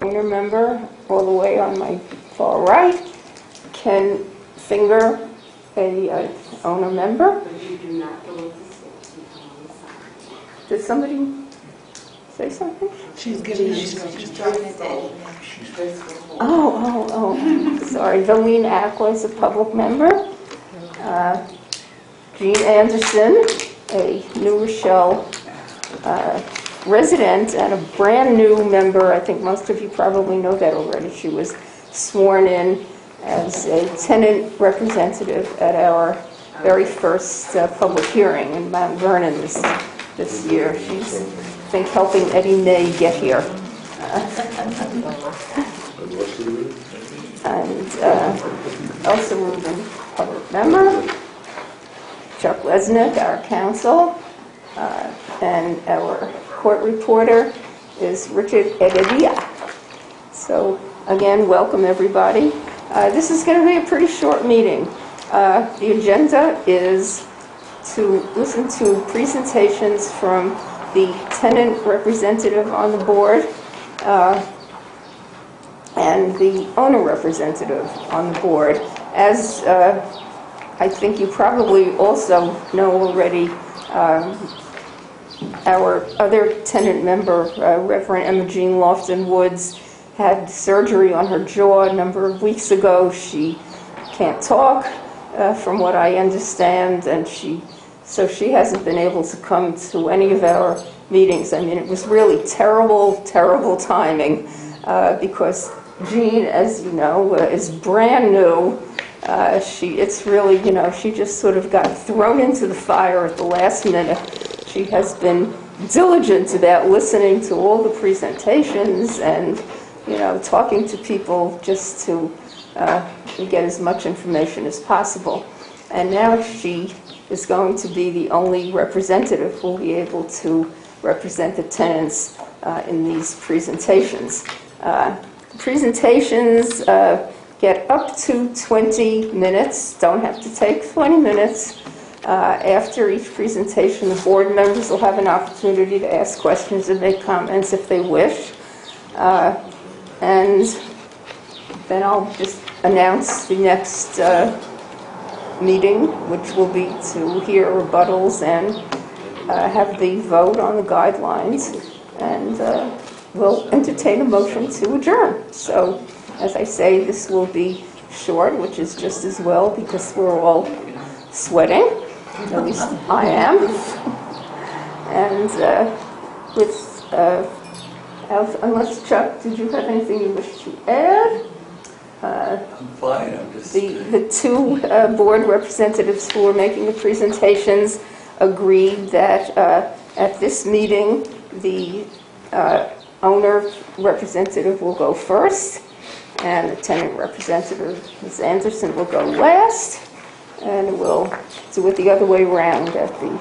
owner member, all the way on my far right. Ken Finger, a owner member. But you do not go with the steps, you come on the side. Did somebody say something? She's giving She's dropping it down. Oh, sorry. Valene Aqua is a public member. Jean Anderson, a New Rochelle resident and a brand new member. I think most of you probably know that already. She was sworn in as a tenant representative at our very first public hearing in Mount Vernon this year. She's, I think, helping Eddie May get here. And Elsa Rubin, public member. Chuck Lesnick, our counsel. And our court reporter is Richard Heredia. So, again, welcome everybody. This is going to be a pretty short meeting. The agenda is to listen to presentations from the tenant representative on the board and the owner representative on the board. As I think you probably also know already, our other tenant member, Reverend Emma Jean Lofton Woods, had surgery on her jaw a number of weeks ago. She can't talk, from what I understand, and so she hasn't been able to come to any of our meetings. I mean, it was really terrible, terrible timing, because Jean, as you know, is brand new. It's really, she just sort of got thrown into the fire at the last minute. She has been diligent about listening to all the presentations and, talking to people just to get as much information as possible. And now she is going to be the only representative who will be able to represent the tenants in these presentations. Presentations get up to 20 minutes, don't have to take 20 minutes. After each presentation, the board members will have an opportunity to ask questions and make comments if they wish. And then I'll just announce the next meeting, which will be to hear rebuttals and have the vote on the guidelines. And we'll entertain a motion to adjourn. So, as I say, this will be short, which is just as well because we're all sweating. At least I am. And unless, Chuck, did you have anything you wish to add? I'm fine. I'm just... The two board representatives who are making the presentations agreed that at this meeting, the owner representative will go first, and the tenant representative, Ms. Anderson, will go last. And we'll do it the other way around at the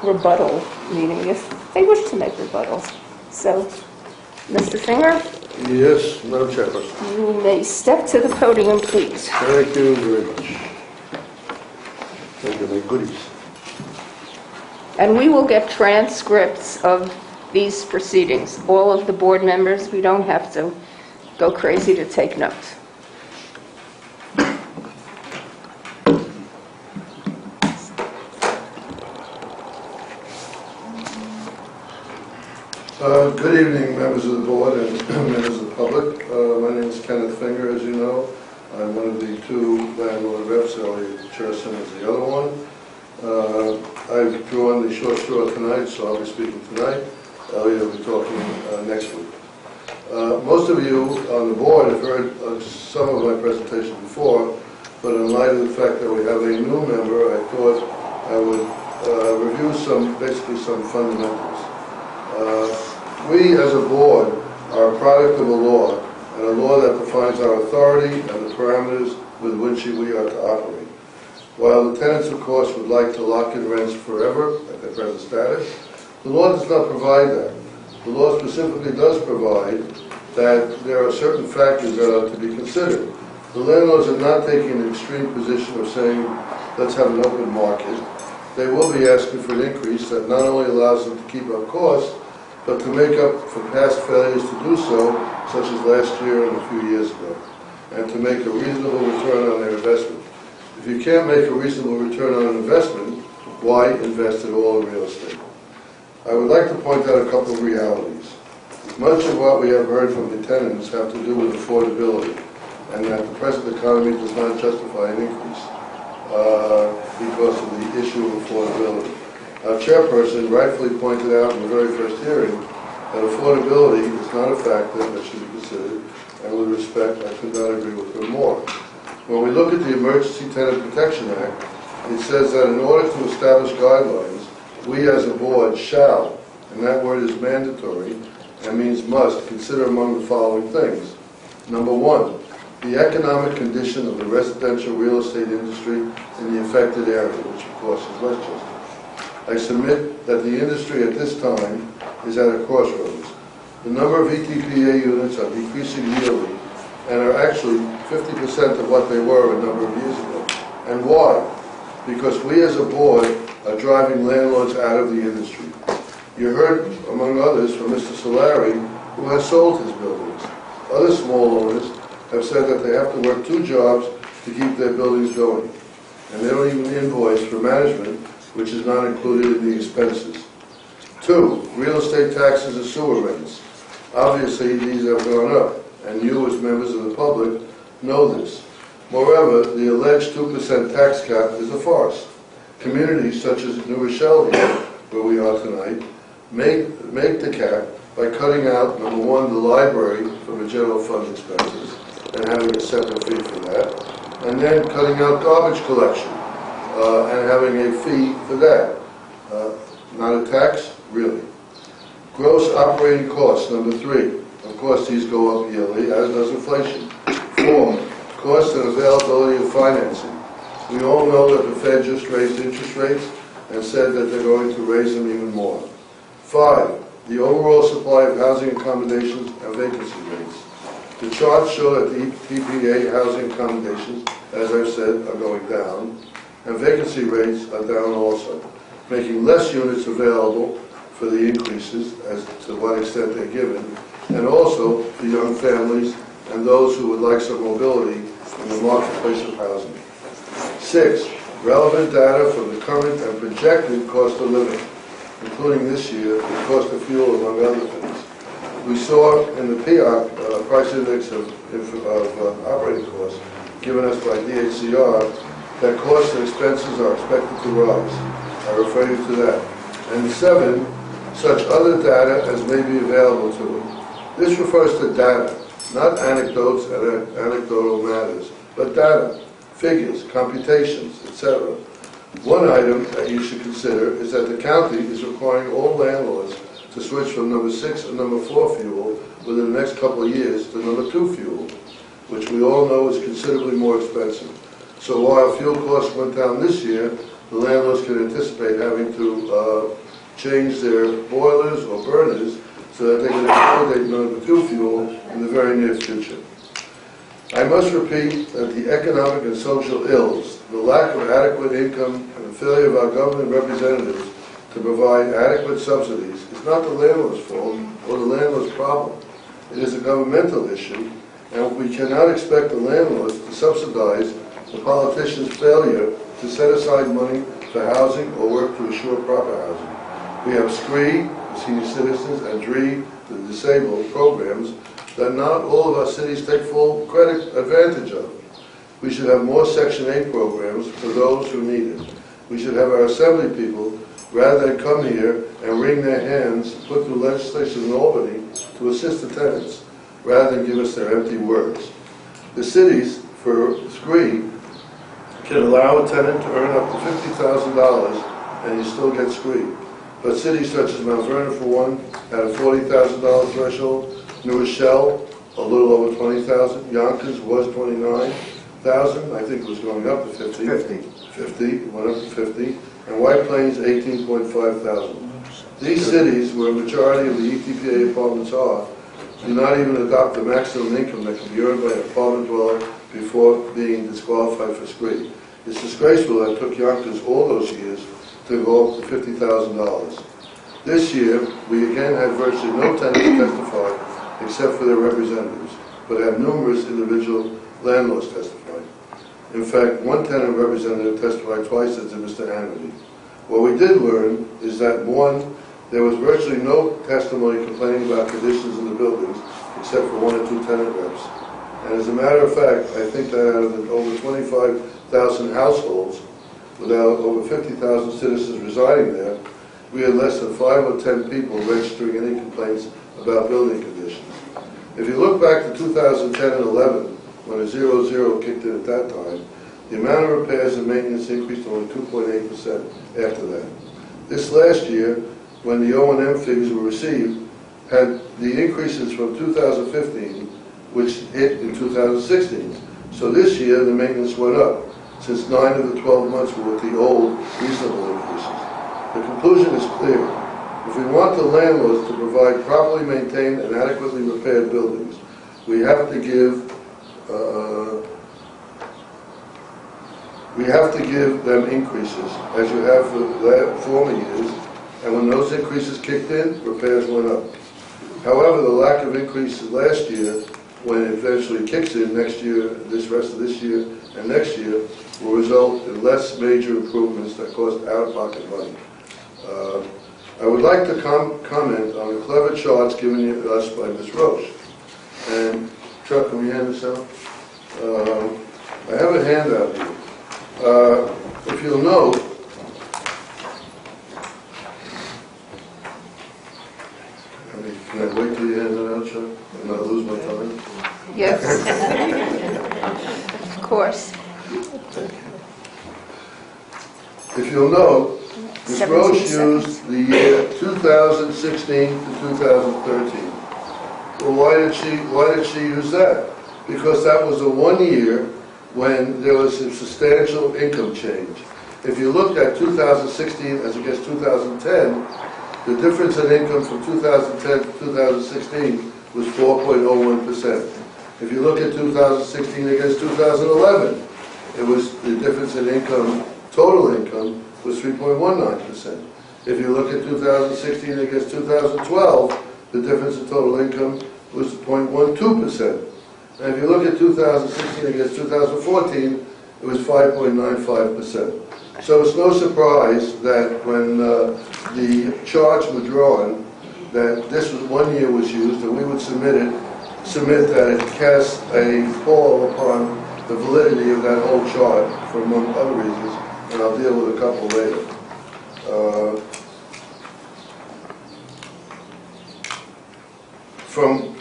rebuttal meeting if they wish to make rebuttals. So, Mr. Finger? Yes, Madam Chairperson. You may step to the podium, please. Thank you very much. Thank you, my goodies. And we will get transcripts of these proceedings. All of the board members, we don't have to go crazy to take notes. Good evening, members of the board and members of the public. My name is Kenneth Finger, as you know. I'm one of the two landlord reps. Elliot Cherson is the other one. I've drawn the short straw tonight, so I'll be speaking tonight. Elliot will be talking next week. Most of you on the board have heard some of my presentation before, but in light of the fact that we have a new member, I thought I would review basically some fundamentals. We as a board are a product of a law, and a law that defines our authority and the parameters with which we are to operate. While the tenants, of course, would like to lock in rents forever at their present status, the law does not provide that. The law specifically does provide that there are certain factors that are to be considered. The landlords are not taking an extreme position of saying, let's have an open market. They will be asking for an increase that not only allows them to keep up costs, but to make up for past failures to do so, such as last year and a few years ago, and to make a reasonable return on their investment. If you can't make a reasonable return on an investment, why invest at all in real estate? I would like to point out a couple of realities. Much of what we have heard from the tenants have to do with affordability, and that the present economy does not justify an increase because of the issue of affordability. Our chairperson rightfully pointed out in the very first hearing that affordability is not a factor that should be considered, and with respect, I could not agree with her more. When we look at the Emergency Tenant Protection Act, it says that in order to establish guidelines, we as a board shall, and that word is mandatory, and means must, consider among the following things. Number one, the economic condition of the residential real estate industry in the affected area, which of course is Westchester. I submit that the industry at this time is at a crossroads. The number of ETPA units are decreasing yearly and are actually 50% of what they were a number of years ago. And why? Because we as a board are driving landlords out of the industry. You heard, among others, from Mr. Solari, who has sold his buildings. Other small owners have said that they have to work 2 jobs to keep their buildings going. And they don't even invoice for management, which is not included in the expenses. 2, real estate taxes and sewer rents. Obviously, these have gone up, and you as members of the public know this. Moreover, the alleged 2% tax cap is a farce. Communities such as New Rochelle here, where we are tonight, make the cap by cutting out, number one, the library from the general fund expenses, and having a separate fee for that, and then cutting out garbage collection, and having a fee for that. Not a tax? Really. Gross operating costs, number 3. Of course, these go up yearly, as does inflation. 4. Cost and availability of financing. We all know that the Fed just raised interest rates and said that they're going to raise them even more. 5. The overall supply of housing accommodations and vacancy rates. The charts show that the TPA housing accommodations, as I've said, are going down, and vacancy rates are down also, making less units available for the increases as to what extent they're given, and also for young families and those who would like some mobility in the marketplace of housing. 6. Relevant data from the current and projected cost of living, including this year, the cost of fuel, among other things. We saw in the PIOC, price index of operating costs, given us by DHCR, that costs and expenses are expected to rise. I refer you to that. And 7, such other data as may be available to them. This refers to data, not anecdotes and anecdotal matters, but data, figures, computations, etc. One item that you should consider is that the county is requiring all landlords to switch from number 6 and number 4 fuel within the next couple of years to number 2 fuel, which we all know is considerably more expensive. So while fuel costs went down this year, the landlords can anticipate having to change their boilers or burners so that they can accommodate number 2 fuel in the very near future. I must repeat that the economic and social ills, the lack of adequate income, and the failure of our government representatives to provide adequate subsidies is not the landlord's fault or the landlord's problem. It is a governmental issue, and we cannot expect the landlords to subsidize the politicians' failure to set aside money for housing or work to assure proper housing. We have SCREE, the senior citizens, and DREE, the disabled programs that not all of our cities take full credit advantage of. We should have more Section 8 programs for those who need it. We should have our assembly people, rather than come here and wring their hands, put through legislation in Albany to assist the tenants, rather than give us their empty words. The cities, for SCREE, can allow a tenant to earn up to $50,000 and you still get SCREE. But cities such as Mount Vernon, for one, had a $40,000 threshold. New Rochelle, a little over $20,000. Yonkers was $29,000. I think it was going up to 50. 50. Went up to 50. And White Plains, $18,500. These cities, where a majority of the ETPA apartments are, do not even adopt the maximum income that can be earned by an apartment dweller before being disqualified for SCREE. It's disgraceful that it took Yonkers all those years to go up to $50,000. This year, we again had virtually no tenants testify except for their representatives, but had numerous individual landlords testify. In fact, one tenant representative testified twice as did Mr. Hannity. What we did learn is that, one, there was virtually no testimony complaining about conditions in the buildings except for one or two tenant reps. And as a matter of fact, I think that out of the over 25,000 households, without over 50,000 citizens residing there, we had less than 5 or 10 people registering any complaints about building conditions. If you look back to 2010 and 11, when a 0-0 kicked in at that time, the amount of repairs and maintenance increased only 2.8% after that. This last year, when the O&M figures were received, had the increases from 2015, which hit in 2016. So this year, the maintenance went up, since 9 of the 12 months were with the old reasonable increases. The conclusion is clear. If we want the landlords to provide properly maintained and adequately repaired buildings, we have to give them increases, as you have for the former years, and when those increases kicked in, repairs went up. However, the lack of increases last year, when it eventually kicks in next year, this rest of this year and next year, will result in less major improvements that cost out-of-pocket money. I would like to comment on the clever charts given to us by Ms. Roche. And Chuck, can we hand this out? I have a handout here. If you'll note, can I wait till you hand it out, Chuck, and not lose my time? Yes. Of course. If you'll note, Ms. 17 Roche seconds. used the year 2016 to 2013. Well, why did she use that? Because that was the 1 year when there was a substantial income change. If you looked at 2016 as against 2010, the difference in income from 2010 to 2016 was 4.01%. If you look at 2016 against 2011, it was the difference in income, total income, was 3.19%. If you look at 2016 against 2012, the difference in total income was 0.12%. And if you look at 2016 against 2014, it was 5.95%. So it's no surprise that when the charts were drawn, that this was 1 year was used, and we would submit that it casts a pall upon the validity of that whole chart for among other reasons, and I'll deal with a couple later. From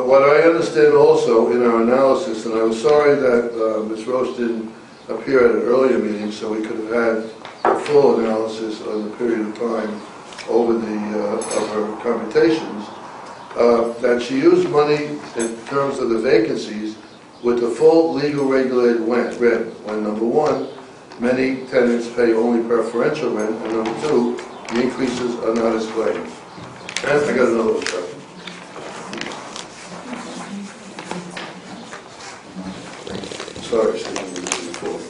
what I understand also in our analysis, and I was sorry that Ms. Roche didn't appear at an earlier meeting so we could have had a full analysis on the period of time over of her computations, that she used money in terms of the vacancies with the full legal regulated rent, when number one, many tenants pay only preferential rent, and number two, the increases are not as claimed. And I got another one, Chuck. Sorry, Steve, before.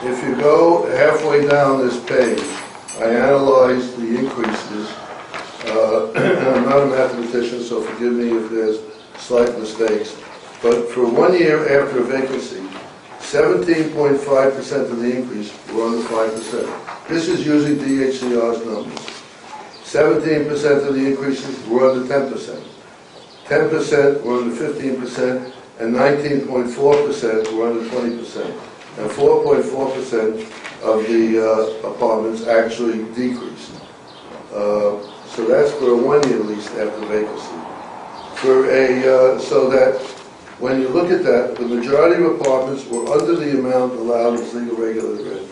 If you go halfway down this page, I analyzed the increases. And I'm not a mathematician, so forgive me if there's slight mistakes. But for 1 year after a vacancy, 17.5% of the increase were under 5%. This is using DHCR's numbers. 17% of the increases were under 10%. 10% were under 15%, and 19.4% were under 20%. And 4.4% of the apartments actually decreased. So that's for a 1 year lease after vacancy. So that when you look at that, the majority of apartments were under the amount allowed as legal regulated rent,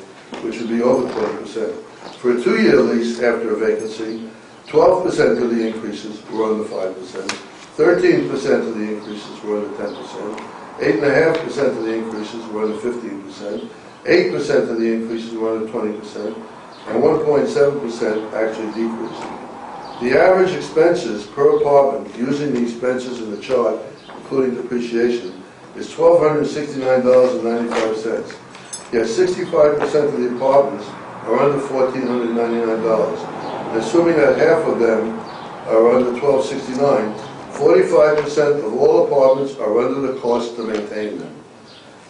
which would be over 20%. For a 2 year lease after a vacancy, 12% of the increases were under 5%, 13% of the increases were under 10%, 8.5% of the increases were under 15%, 8% of the increases were under 20%, and 1.7% actually decreased. The average expenses per apartment, using the expenses in the chart, including depreciation, is $1,269.95. Yet 65% of the apartments are under $1,499. And assuming that half of them are under $1,269, 45% of all apartments are under the cost to maintain them.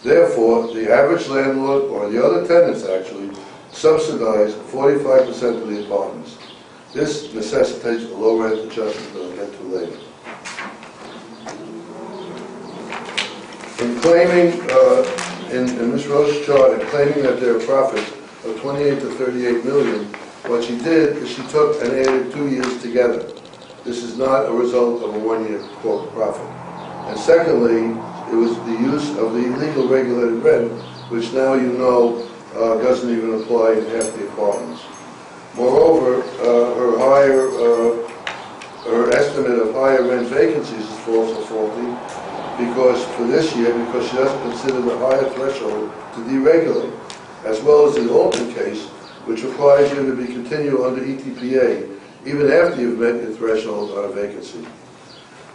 Therefore, the average landlord, or the other tenants actually, subsidize 45% of the apartments. This necessitates a low rent adjustment that I'll get to later. In claiming, in Ms. Rose's chart, in claiming that there are profits of 28 to 38 million, what she did is she took and added 2 years together. This is not a result of a one-year quote profit. And secondly, it was the use of the illegal regulated rent, which now you know doesn't even apply in half the apartments. Moreover, her estimate of higher rent vacancies is also faulty because for this year, because she doesn't consider the higher threshold to deregulate, as well as the alternate case, which requires you to be continued under ETPA even after you've met your threshold on a vacancy.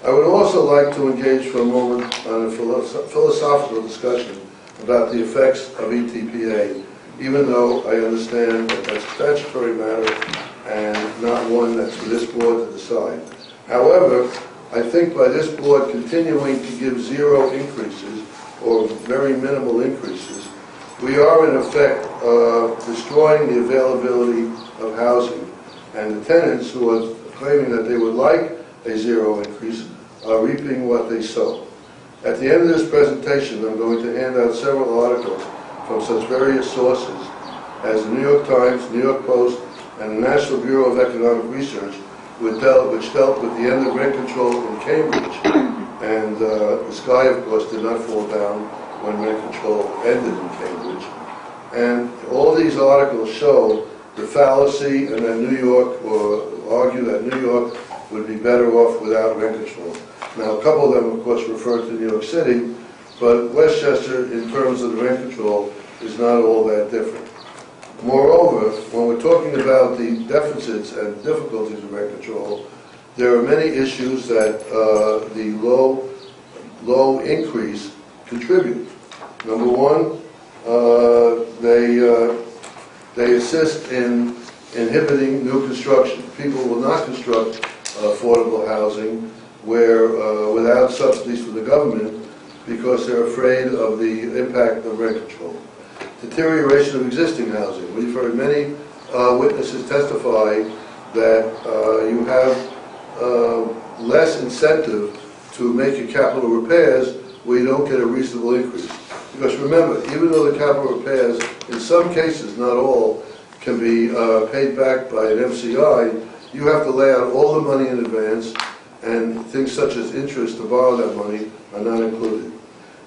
I would also like to engage for a moment on a philosophical discussion about the effects of ETPA, even though I understand that that's a statutory matter and not one that's for this board to decide. However, I think by this board continuing to give zero increases or very minimal increases, we are in effect destroying the availability of housing. And the tenants who are claiming that they would like a zero increase are reaping what they sow. At the end of this presentation, I'm going to hand out several articles from such various sources as the New York Times, New York Post, and the National Bureau of Economic Research, which dealt with the end of rent control in Cambridge. And the sky, of course, did not fall down when rent control ended in Cambridge. And all these articles show the fallacy and that New York, or argue that New York would be better off without rent control. Now, a couple of them, of course, refer to New York City, but Westchester, in terms of the rent control, is not all that different. Moreover, when we're talking about the deficits and difficulties of rent control, there are many issues that the low increase contribute. Number one, they assist in inhibiting new construction. People will not construct affordable housing without subsidies from the government because they're afraid of the impact of rent control. Deterioration of existing housing. We've heard many witnesses testify that you have less incentive to make your capital repairs where you don't get a reasonable increase. Because remember, even though the capital repairs, in some cases, not all, can be paid back by an MCI, you have to lay out all the money in advance, and things such as interest to borrow that money are not included.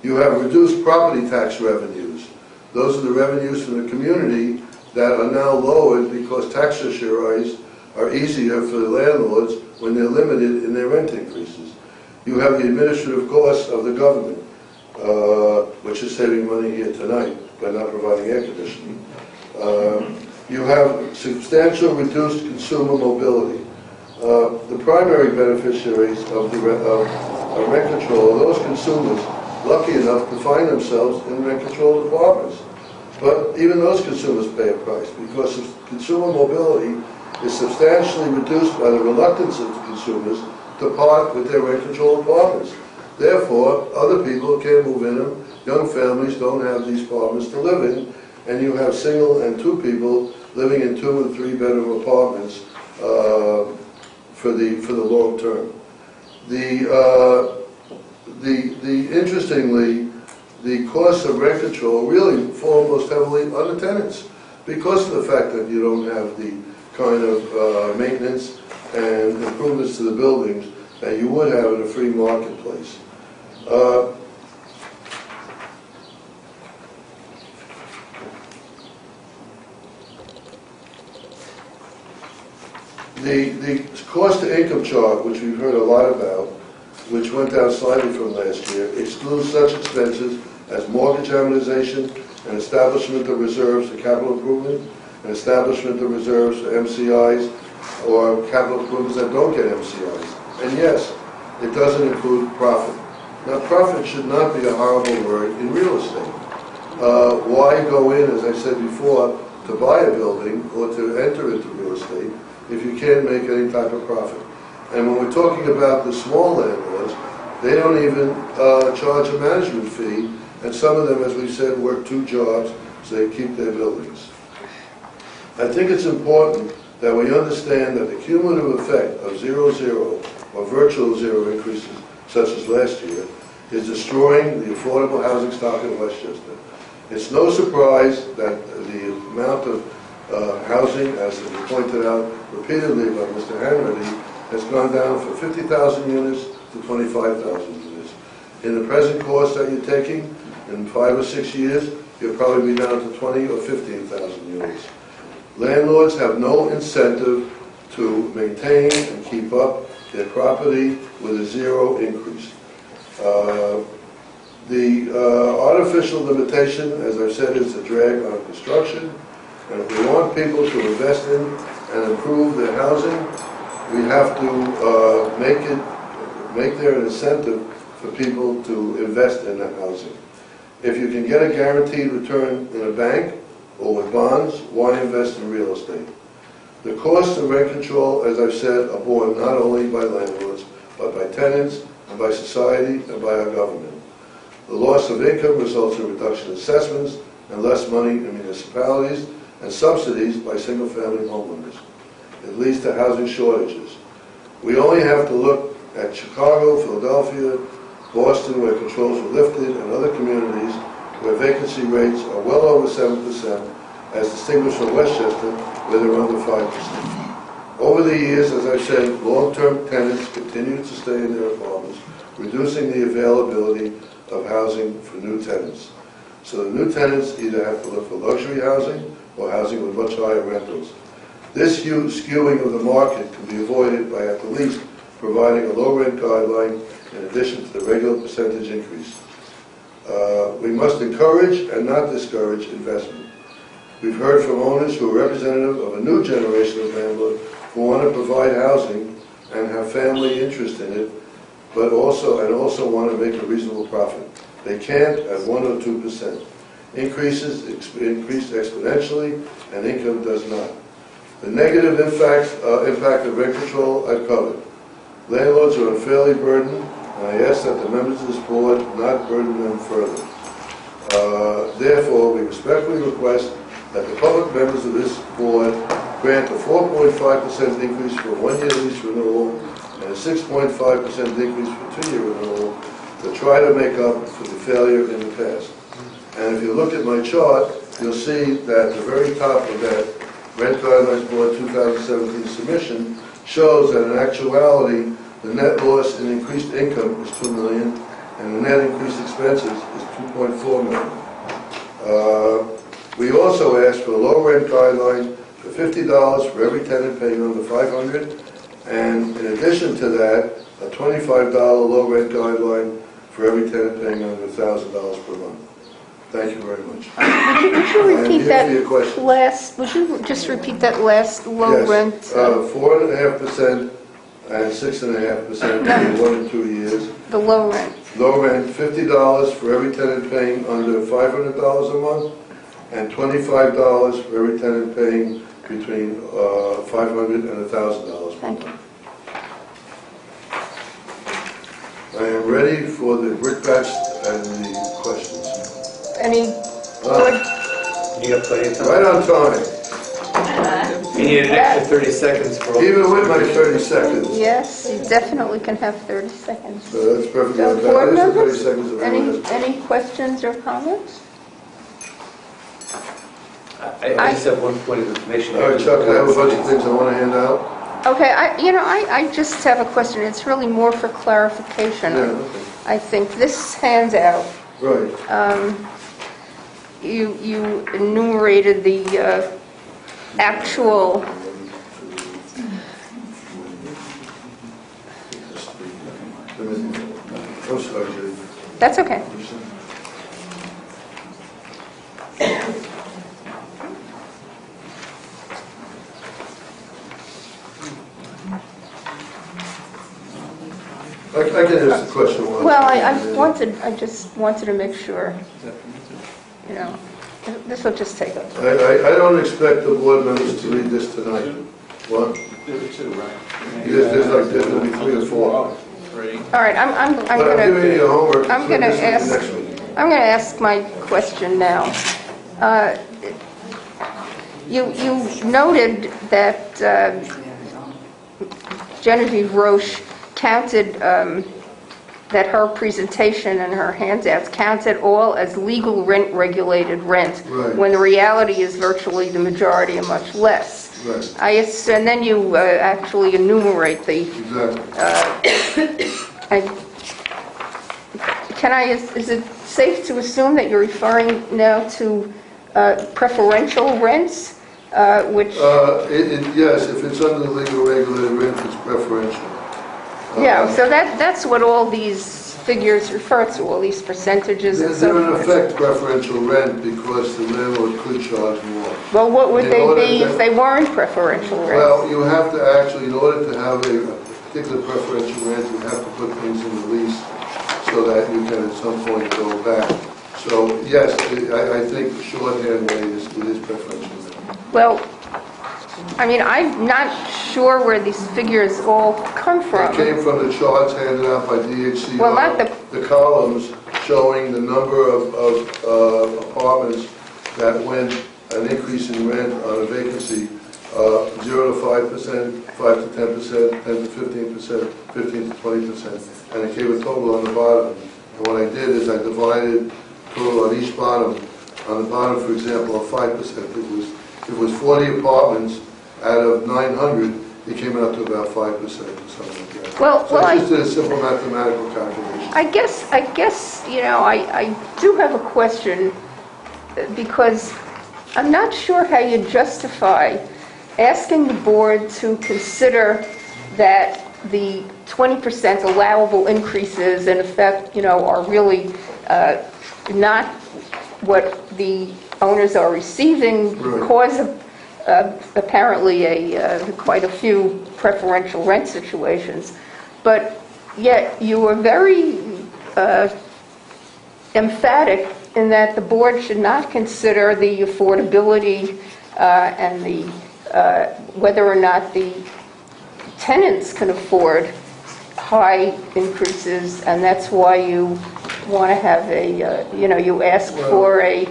You have reduced property tax revenues. Those are the revenues from the community that are now lowered because tax surcharges are easier for the landlords when they're limited in their rent increases. You have the administrative costs of the government, which is saving money here tonight by not providing air conditioning. You have substantial reduced consumer mobility. The primary beneficiaries of rent control are those consumers lucky enough to find themselves in rent-controlled apartments. But even those consumers pay a price because consumer mobility is substantially reduced by the reluctance of the consumers to part with their rent-controlled apartments. Therefore, other people can't move in them. Young families don't have these apartments to live in, and you have single and two people living in 2- and 3-bedroom apartments for the long term. Interestingly, the costs of rent control really fall most heavily on the tenants because of the fact that you don't have the kind of maintenance and improvements to the buildings that you would have in a free marketplace. The cost-to-income chart, which we've heard a lot about, which went down slightly from last year, excludes such expenses as mortgage amortization and establishment of reserves for capital improvement, and establishment of reserves for MCIs, or capital improvements that don't get MCIs. And yes, it doesn't include profit. Now, profit should not be a horrible word in real estate. Why go in, as I said before, to buy a building or to enter into real estate if you can't make any type of profit? And when we're talking about the small landlords, they don't even charge a management fee, and some of them, as we said, work 2 jobs so they keep their buildings. I think it's important that we understand that the cumulative effect of 0 or virtual zero increases, such as last year, is destroying the affordable housing stock in Westchester. It's no surprise that the amount of housing, as has been pointed out repeatedly by Mr. Hanratty, has gone down from 50,000 units to 25,000 units. In the present course that you're taking, in 5 or 6 years, you'll probably be down to 20 or 15,000 units. Landlords have no incentive to maintain and keep up their property with a 0 increase. The artificial limitation, as I've said, is a drag on construction. And if we want people to invest in and improve their housing, we have to make there an incentive for people to invest in that housing. If you can get a guaranteed return in a bank or with bonds, why invest in real estate? The costs of rent control, as I've said, are borne not only by landlords, but by tenants, and by society, and by our government. The loss of income results in reduction in assessments and less money in municipalities, and subsidies by single-family homeowners. It leads to housing shortages. We only have to look at Chicago, Philadelphia, Boston, where controls were lifted, and other communities where vacancy rates are well over 7%, as distinguished from Westchester, where they're under 5%. Over the years, as I said, long-term tenants continue to stay in their apartments, reducing the availability of housing for new tenants. So the new tenants either have to look for luxury housing or housing with much higher rentals. This skewing of the market can be avoided by at the least providing a low rent guideline in addition to the regular percentage increase. We must encourage and not discourage investment. We've heard from owners who are representative of a new generation of landlords who want to provide housing and have family interest in it, but also want to make a reasonable profit. They can't at 1 or 2%. Increase exponentially, and income does not. The negative impact of rent control I've covered. Landlords are unfairly burdened, and I ask that the members of this board not burden them further. Therefore, we respectfully request that the public members of this board grant a 4.5% increase for a 1-year lease renewal and a 6.5% increase for 2-year renewal to try to make up for the failure in the past. And if you look at my chart, you'll see that the very top of that Rent Guidelines Board 2017 submission shows that in actuality, the net loss in increased income is $2 million, and the net increased expenses is $2.4 million. We also asked for a low rent guideline for $50 for every tenant paying under $500, and in addition to that, a $25 low rent guideline for every tenant paying under $1,000 per month. Thank you very much. Would you repeat that your question. last? Would you just repeat that last low rent? 4.5% and 6.5% for 1 and 2 years. The low rent. Low rent, $50 for every tenant paying under $500 a month, and $25 for every tenant paying between $500 and $1,000. Thank you. I am ready for the brickbats and the questions. Any? You got plenty of time. Right on time. You need an extra 30 seconds for all. Even with my 30 seconds. Yes, you definitely can have 30 seconds. So that's perfectly So, okay. board This is 30 members, seconds of everyone has- any questions or comments? I just have one point of information. All right, Chuck, I have a bunch of things I want to hand out. Okay, I just have a question. It's really more for clarification. Yeah, okay. I think this handout, Right. you enumerated the actual. I'm sorry, Judy. That's okay. I can ask the question once. Well, I just wanted to make sure, you know, this will just take up. I don't expect the board members to read this tonight. What? There were two, right? There's going to be 3 or 4. Three. All right, I'm But I'm giving you your homework. I'm so gonna this will be ask- next week. going to ask my question now. You noted that Genevieve Roche counted that her presentation and her handouts counted all as legal rent-regulated rent, Right. when the reality is virtually the majority and much less. Right, And then you actually enumerate the. exactly. Is it safe to assume that you're referring now to preferential rents, which? Yes, if it's under legal regulated rent, it's preferential. Yeah, so that's what all these figures refer to, all these percentages and so They're in forth. effect preferential rent because the landlord could charge more. Well, what would In they order be to- if they weren't preferential rents? Well, you have to actually, in order to have a particular preferential rent, you have to put things in the lease so that you can at some point go back. So, yes, I think the shorthand way is it is preferential rent. Well, I mean, I'm not sure where these figures all come It from. came from the charts handed out by DHCR. Well, not the columns showing the number of apartments that went an increase in rent on a vacancy, 0 to 5%, 5 to 10%, 10 to 15%, 15 to 20%, and it gave a total on the bottom. And what I did is I divided total on each bottom. On the bottom, for example, of 5%, it was 40 apartments out of 900. It came out to about 5% or something like that. Well, So well, I just did a simple mathematical calculation. I guess, you know, I do have a question, because I'm not sure how you justify asking the board to consider that the 20% allowable increases, in effect, you know, are really not what the owners are receiving Right. because of apparently quite a few preferential rent situations. But yet you were very emphatic in that the board should not consider the affordability and the whether or not the tenants can afford high increases, and that's why you want to have a, you know, you ask for a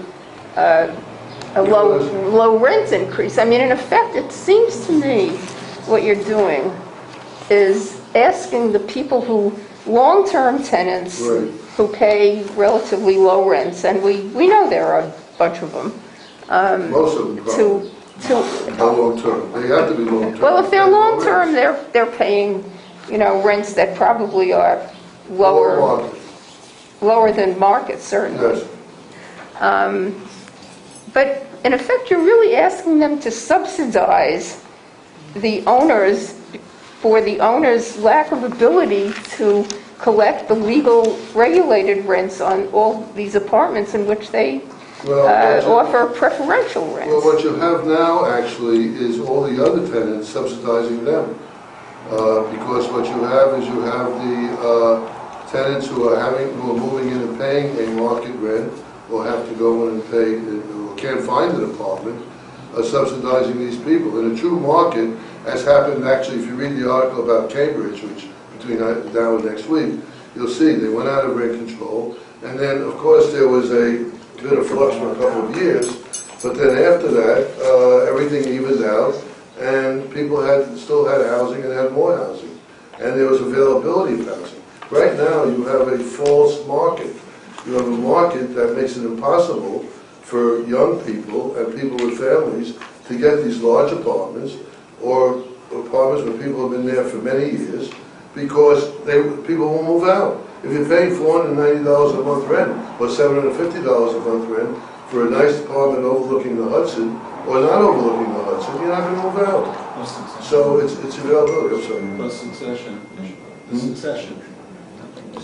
low rent increase. I mean, in effect, it seems to me what you're doing is asking the people who, long-term tenants, Right. who pay relatively low rents, and we know there are a bunch of them, Most of them probably to are long-term. They have to be long-term. well, if they're long-term, they're paying, you know, rents that probably are lower than market, certainly. Yes. But in effect, you're really asking them to subsidize the owners for the owners' lack of ability to collect the legal regulated rents on all these apartments in which they offer preferential rents. Well, what you have now actually is all the other tenants subsidizing them. Because what you have is you have the tenants who are moving in and paying a market rent, or have to go in and pay, or can't find an apartment, subsidizing these people. In a true market, as happened actually, if you read the article about Cambridge, which between now and next week, you'll see they went out of rent control, and then of course there was a bit of flux for a couple of years, but then after that, everything evened out, and people still had housing and had more housing, and there was availability of housing. Right now, you have a false market. You have a market that makes it impossible for young people and people with families to get these large apartments, or apartments where people have been there for many years, because people will move out. If you're paying $490 a month rent, or $750 a month rent, for a nice apartment overlooking the Hudson, or not overlooking the Hudson, you're not going to move out. Plus succession. So it's availability, I'm sorry. Plus succession. Succession.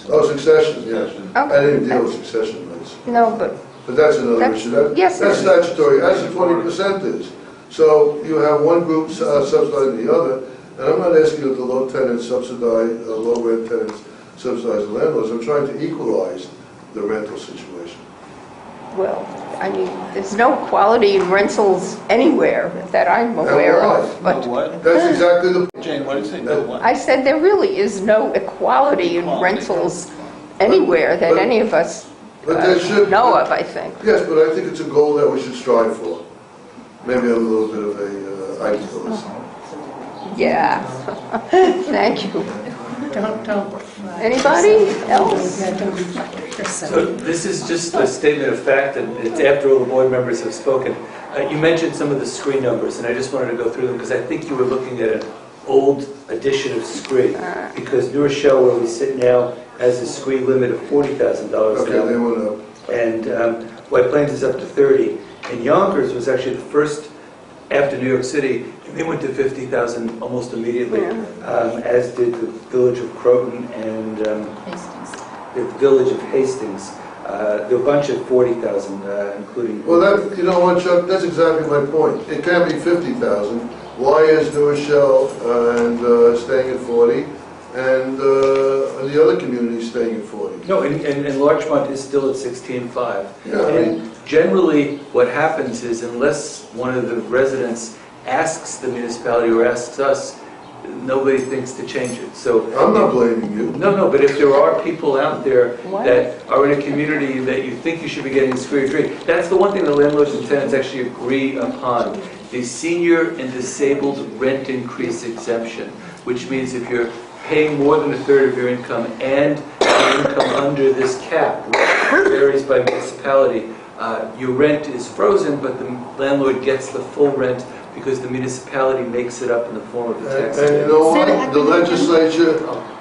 Oh, succession, yeah. Succession. I didn't deal with succession rates. No, but But that's another That's- issue. yes, That's it is. statutory, as the 20% is. So you have one group subsidizing the other, and I'm not asking that the low tenants subsidize, low rent tenants subsidize the landlords. I'm trying to equalize the rental situation. Well, I mean, there's no equality in rentals anywhere that I'm aware of. No But what? That's exactly the Jane, what did you say? No what? I said there really is no equality in rentals anywhere that any of us But there should know of, I think. Yes, but I think it's a goal that we should strive for. Maybe I'm a little bit of a idealist. Yeah. Thank you. Anybody else? So this is just a statement of fact, and it's after all the board members have spoken. You mentioned some of the scree numbers, and I just wanted to go through them because I think you were looking at an old edition of scree, because New Rochelle, where we sit now, has a scree limit of $40,000 Okay, now. they went up. And White Plains is up to 30. And Yonkers was actually the first after New York City, and they went to 50,000 almost immediately, as did the village of Croton and the village of Hastings. There were a bunch of 40,000, including... Well, that, you know what, Chuck, that's exactly my point. It can't be 50,000. Why is New Rochelle staying at 40, and the other communities staying at 40? No, and Larchmont is still at 16.5. Yeah, I And generally, what happens is, unless one of the residents asks the municipality or asks us, nobody thinks to change it. So I'm not blaming you. no, but if there are people out there that are in a community that you think you should be getting a scree or tree, that's the one thing the landlords and tenants actually agree upon. The senior and disabled rent increase exemption, which means if you're paying more than a third of your income and your income under this cap, which varies by municipality, your rent is frozen, but the landlord gets the full rent because the municipality makes it up in the form of the tax. And you know what? The legislature,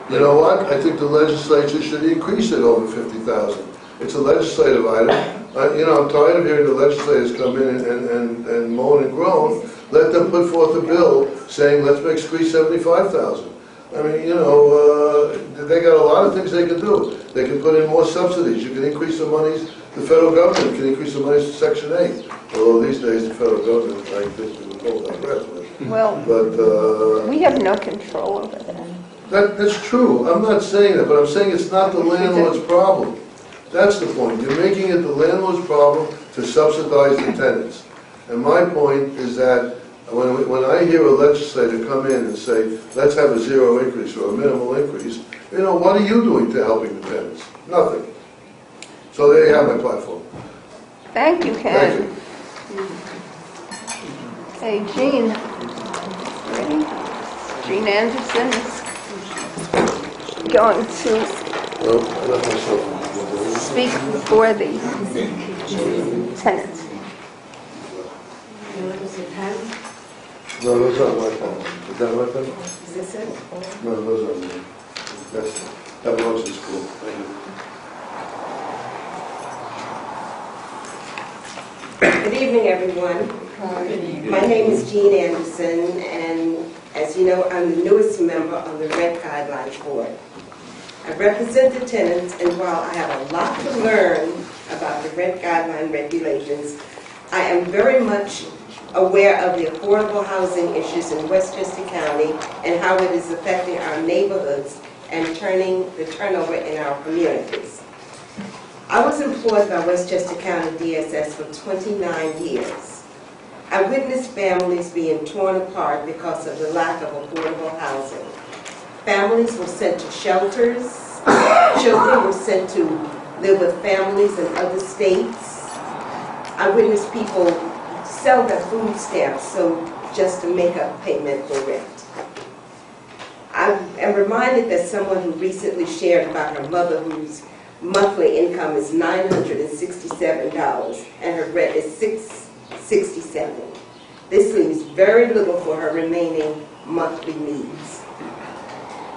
you know what? I think the legislature should increase it over 50,000. It's a legislative item. You know, I'm tired of hearing the legislators come in and moan and groan. Let them put forth a bill saying, let's make scree 75,000. I mean, you know, they got a lot of things they can do. They can put in more subsidies. You can increase the monies. The federal government can increase the monies to Section 8. Although these days the federal government, I think, they would hold that rest with. Well, But we have no control over that. that's true. I'm not saying that, but I'm saying it's not the landlord's problem. That's the point. You're making it the landlord's problem to subsidize the tenants. And my point is that when I hear a legislator come in and say, let's have a zero increase or a minimal increase, you know, what are you doing to helping the tenants? Nothing. So there you have my platform. Thank you, Ken. Thank you. Hey, Jean. Ready? Jean Anderson is going to Well, I left myself. speak before the tenants. You look at the pen? No, those aren't my pen. Is that my pen? Is this it? No, those aren't mine. That belongs to school. Thank you. Good evening, everyone. My name is Jean Anderson, and as you know, I'm the newest member on the Rent Guidelines Board. I represent the tenants, and while I have a lot to learn about the rent guideline regulations, I am very much aware of the affordable housing issues in Westchester County and how it is affecting our neighborhoods and turning the turnover in our communities. I was employed by Westchester County DSS for 29 years. I witnessed families being torn apart because of the lack of affordable housing. Families were sent to shelters. Children were sent to live with families in other states. I witnessed people sell their food stamps just to make up payment for rent. I am reminded that someone who recently shared about her mother whose monthly income is $967 and her rent is $667. This leaves very little for her remaining monthly needs.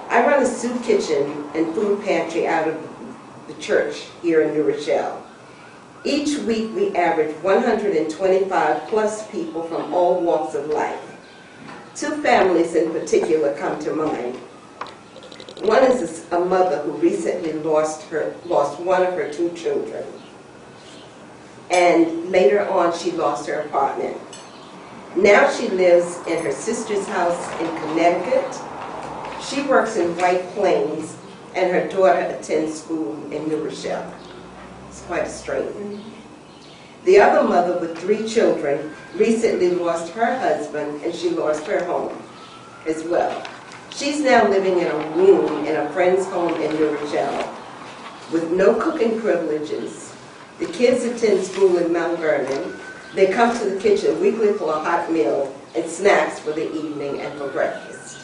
I run a soup kitchen and food pantry out of the church here in New Rochelle. Each week we average 125 plus people from all walks of life. Two families in particular come to mind. One is a mother who recently lost one of her two children. And later on she lost her apartment. Now she lives in her sister's house in Connecticut. She works in White Plains, and her daughter attends school in New Rochelle. It's quite a strain. The other mother with 3 children recently lost her husband, and she lost her home as well. She's now living in a room in a friend's home in New Rochelle with no cooking privileges. The kids attend school in Mount Vernon. They come to the kitchen weekly for a hot meal and snacks for the evening and for breakfast.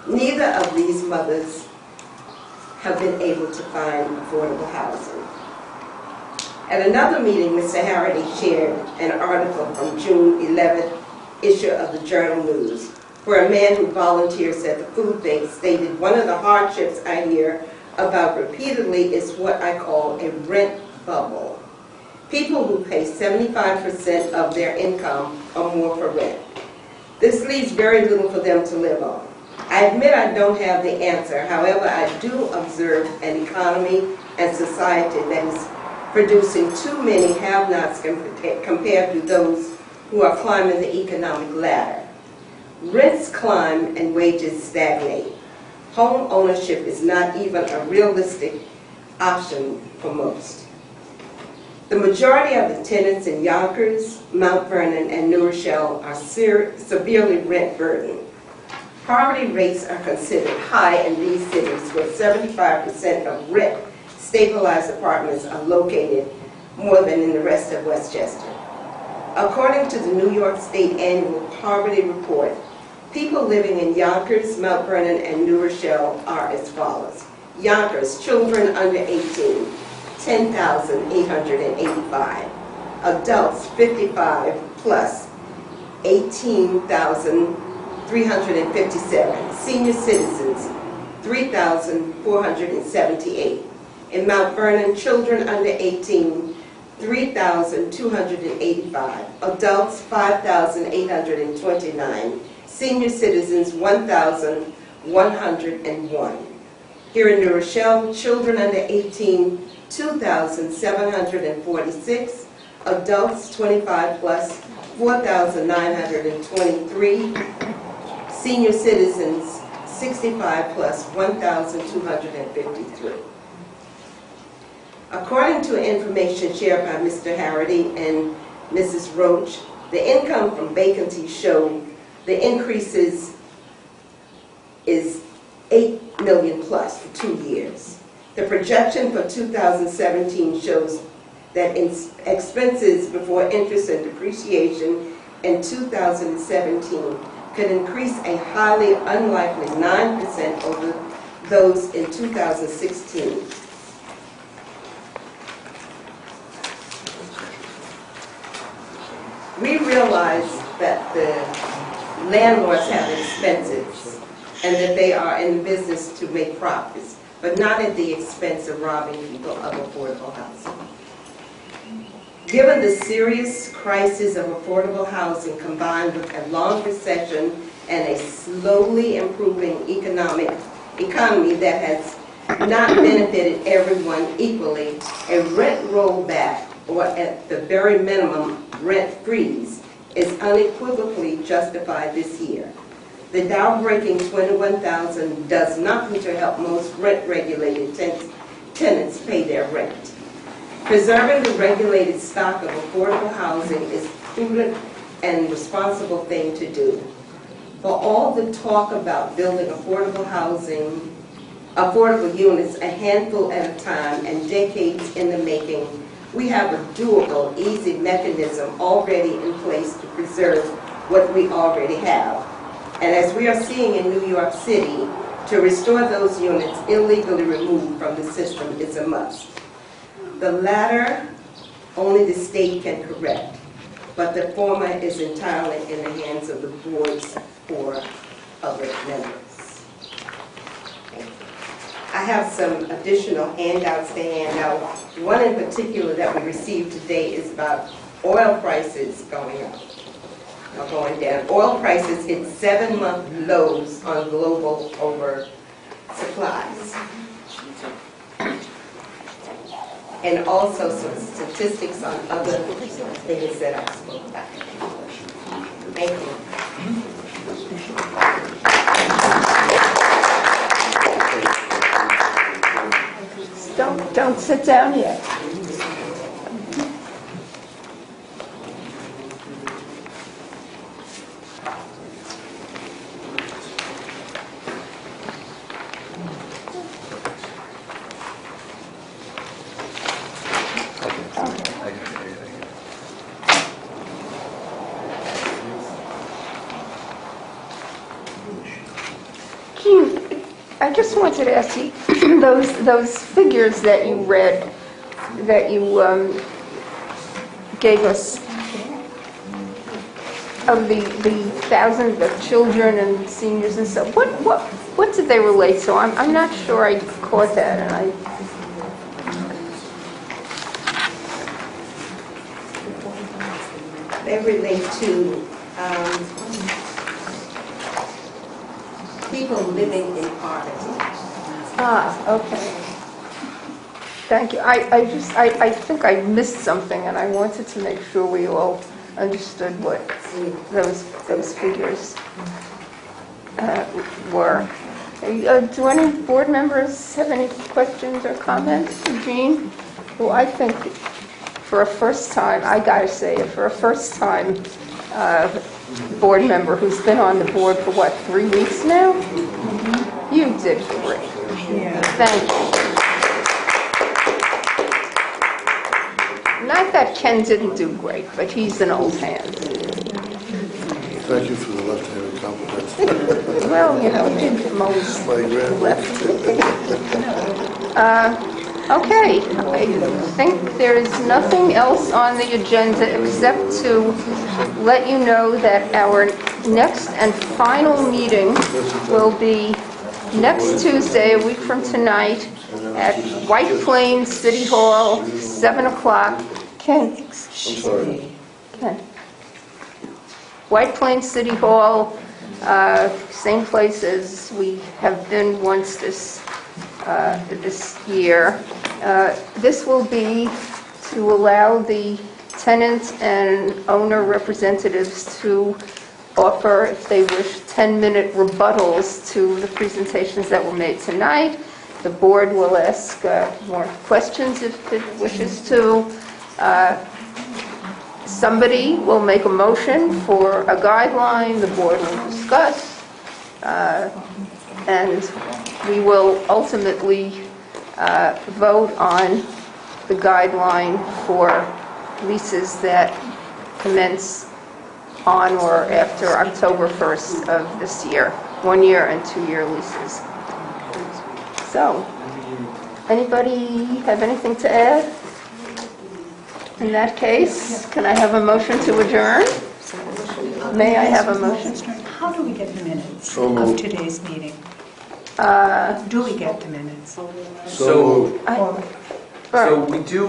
Neither of these mothers have been able to find affordable housing. At another meeting, Mr. Harity shared an article from June 11th issue of the Journal News, where a man who volunteers at the food bank stated, "One of the hardships I hear about repeatedly is what I call a rent bubble. People who pay 75% of their income or more for rent. This leaves very little for them to live on. I admit I don't have the answer. However, I do observe an economy and society that is producing too many have-nots compared to those who are climbing the economic ladder. Rents climb and wages stagnate. Home ownership is not even a realistic option for most. The majority of the tenants in Yonkers, Mount Vernon, and New Rochelle are severely rent burdened. Poverty rates are considered high in these cities, where 75% of rent stabilized apartments are located more than in the rest of Westchester. According to the New York State Annual Poverty Report, people living in Yonkers, Mount Vernon, and New Rochelle are as follows. Yonkers, children under 18, 10,885. Adults 55 plus, 18,357. Senior citizens, 3,478. In Mount Vernon, children under 18, 3,285. Adults, 5,829. Senior citizens, 1,101. Here in New Rochelle, children under 18, 2,746. Adults, 25 plus, 4,923. Senior citizens, 65 plus, 1,253. According to information shared by Mr. Harity and Mrs. Roach, the income from vacancies show the increases is 8 million plus for 2 years. The projection for 2017 shows that expenses before interest and depreciation in 2017 could increase a highly unlikely 9% over those in 2016. We realize that the landlords have expenses and that they are in business to make profits, but not at the expense of robbing people of affordable housing. Given the serious crisis of affordable housing combined with a long recession and a slowly improving economy that has not benefited everyone equally, a rent rollback, or at the very minimum rent freeze, is unequivocally justified this year. The Dow-breaking 21,000 does nothing to help most rent-regulated tenants pay their rent. Preserving the regulated stock of affordable housing is a prudent and responsible thing to do. For all the talk about building affordable housing, affordable units a handful at a time and decades in the making, we have a doable, easy mechanism already in place to preserve what we already have. And as we are seeing in New York City, to restore those units illegally removed from the system is a must. The latter, only the state can correct, but the former is entirely in the hands of the board's 4 other members. I have some additional handouts to hand out. One in particular that we received today is about oil prices going up, or going down. Oil prices hit 7-month lows on global oversupplies. And also some statistics on other things that I spoke about. Thank you. Don't sit down yet. Gene, I just wanted to ask you, those figures that you read, that you gave us, of the thousands of children and seniors and stuff, what did they relate to? I'm not sure I caught that, and They relate to people living in poverty. Okay. Thank you. I think I missed something, and I wanted to make sure we all understood what those figures were. Do any board members have any questions or comments for Jean? Well, I think for a first time, I gotta say, for a first time board member who's been on the board for what, 3 weeks now? You did great. Yeah. Thank you. Not that Ken didn't do great, but he's an old hand. Thank you for the left-handed compliment. Well, you know, most My grand left. Okay, I think there is nothing else on the agenda except to let you know that our next and final meeting will be next Tuesday, a week from tonight, at White Plains City Hall, 7 o'clock. Ken, I'm sorry. Ken. White Plains City Hall, same place as we have been once this year. This will be to allow the tenant and owner representatives to offer, if they wish, 10-minute rebuttals to the presentations that were made tonight. The board will ask more questions if it wishes to. Somebody will make a motion for a guideline, the board will discuss, and we will ultimately vote on the guideline for leases that commence on or after October 1st of this year, 1-year and 2-year leases. So, anybody have anything to add? In that case, can I have a motion to adjourn? May I have a motion? How do we get the minutes So of moved. today's meeting? Do we get the minutes? So All we do,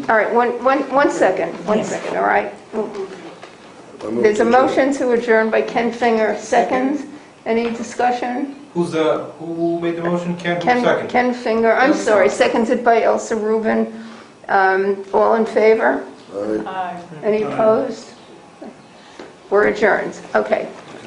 right, one second, all right? I move There's a to motion to adjourn by Ken Finger, second. Any discussion? Who made the motion? Ken, who's second? Ken Finger, I'm sorry, seconded by Elsa Rubin. All in favor? Aye. Any opposed? We're adjourned. Okay.